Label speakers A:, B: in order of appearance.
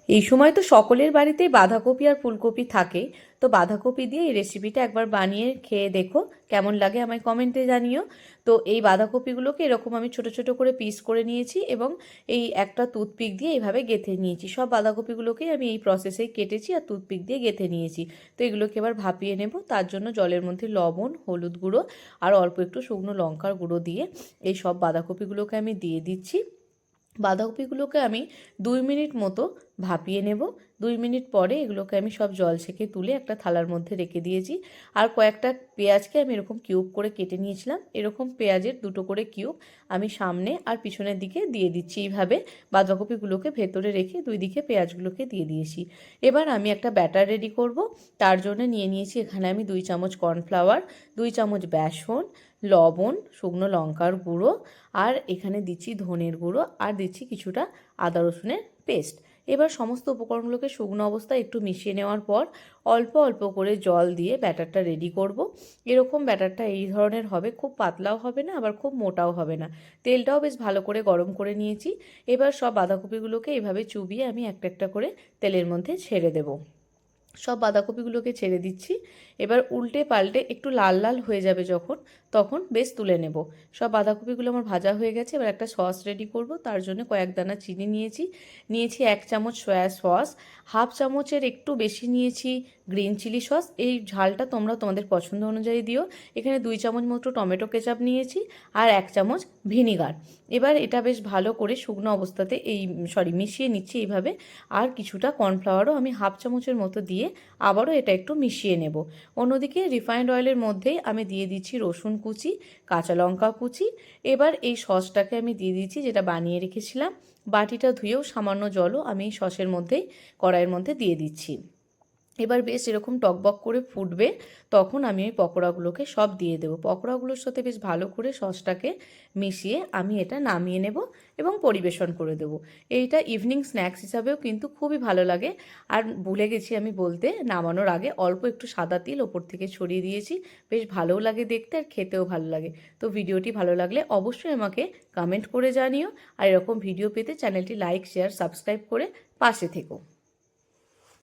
A: এই সময় তো সকলের বাড়িতেই বাঁধাকপি আর ফুলকপি থাকে। তো বাঁধাকপি দিয়ে এই রেসিপিটা একবার বানিয়ে খেয়ে দেখো, কেমন লাগে আমায় কমেন্টে জানিও। তো এই বাঁধাকপিগুলোকে এরকম আমি ছোট ছোট করে পিস করে নিয়েছি এবং এই একটা টুথপিক দিয়ে এইভাবে গেঁথে নিয়েছি। সব বাঁধাকপিগুলোকেই আমি এই প্রসেসেই কেটেছি আর টুথপিক দিয়ে গেঁথে নিয়েছি। তো এগুলোকে এবার ভাপিয়ে নেব। তার জন্য জলের মধ্যে লবণ, হলুদ গুঁড়ো আর অল্প একটু শুকনো লঙ্কার গুঁড়ো দিয়ে এই সব বাঁধাকপিগুলোকে আমি দিয়ে দিচ্ছি। বাঁধাকপিগুলোকে আমি 2 মিনিট মতো ভাপিয়ে নেব। 2 মিনিট পরে এগুলোকে আমি সব জল ছেঁকে তুলে একটা থালার মধ্যে রেখে দিয়েছি। আর কয়েকটা পেঁয়াজকে আমি এরকম কিউব করে কেটে নিয়েছিলাম। এরকম পেঁয়াজের 2টো করে কিউব আমি সামনে আর পিছনের দিকে দিয়ে দিচ্ছি। এইভাবে বাঁধাকপিগুলোকে ভেতরে রেখে 2 দিকে পেঁয়াজগুলোকে দিয়ে দিয়েছি। এবার আমি একটা ব্যাটার রেডি করব। তার জন্য নিয়েছি এখানে আমি 2 চামচ কর্নফ্লাওয়ার, 2 চামচ বেসন, লবণ, শুকনো লঙ্কার গুঁড়ো, আর এখানে দিচ্ছি ধনের গুঁড়ো, আর দিচ্ছি কিছুটা আদা রসুনের পেস্ট। এবার সমস্ত উপকরণগুলোকে শুকনো অবস্থায় একটু মিশিয়ে নেওয়ার পর অল্প অল্প করে জল দিয়ে ব্যাটারটা রেডি করব। এরকম ব্যাটারটা এই ধরনের হবে, খুব পাতলাও হবে না আবার খুব মোটাও হবে না। তেলটাও বেশ ভালো করে গরম করে নিয়েছি। এবার সব বাঁধাকপিগুলোকে এইভাবে চুবিয়ে আমি একটা একটা করে তেলের মধ্যে ছেড়ে দেবো। সব বাঁধাকপিগুলোকে ছেড়ে দিচ্ছি। এবার উল্টে পাল্টে একটু লাল লাল হয়ে যাবে যখন, তখন বেশ তুলে নেব। সব বাঁধাকপিগুলো আমার ভাজা হয়ে গেছে। এবার একটা সস রেডি করব। তার জন্য কয়েক দানা চিনি নিয়েছি 1 চামচ সয়া সস, হাফ চামচের একটু বেশি নিয়েছি গ্রিন চিলি সস। এই ঝালটা তোমরা তোমাদের পছন্দ অনুযায়ী দিও। এখানে 2 চামচ মতো টমেটো কেচাপ নিয়েছি আর 1 চামচ ভিনিগার। এবার এটা বেশ ভালো করে শুকনো অবস্থাতে মিশিয়ে নিচ্ছি এইভাবে। আর কিছুটা কর্নফ্লাওয়ারও আমি হাফ চামচের মতো দিয়ে আবারও এটা একটু মিশিয়ে নেব। অন্যদিকে রিফাইন্ড অয়েলের মধ্যেই আমি দিয়ে দিচ্ছি রসুন কুচি, কাঁচা লঙ্কা কুচি। এবার এই সসটাকে আমি দিয়ে দিচ্ছি যেটা বানিয়ে রেখেছিলাম। বাটিটা ধুয়েও সামান্য জলও আমি এই সসের মধ্যেই কড়াইয়ের মধ্যে দিয়ে দিচ্ছি। এবার বেশ এরকম টকবক করে ফুটবে, তখন আমি ওই পকোড়াগুলোকে সব দিয়ে দেবো। পকোড়াগুলোর সাথে বেশ ভালো করে সসটাকে মিশিয়ে আমি এটা নামিয়ে নেব এবং পরিবেশন করে দেবো। এইটা ইভিনিং স্ন্যাক্স হিসাবেও কিন্তু খুবই ভালো লাগে। আর ভুলে গেছি আমি বলতে, নামানোর আগে অল্প একটু সাদা তিল ওপর থেকে ছড়িয়ে দিয়েছি। বেশ ভালোও লাগে দেখতে আর খেতেও ভালো লাগে। তো ভিডিওটি ভালো লাগলে অবশ্যই আমাকে কমেন্ট করে জানিও। আর এরকম ভিডিও পেতে চ্যানেলটি লাইক, শেয়ার, সাবস্ক্রাইব করে পাশে থেকো।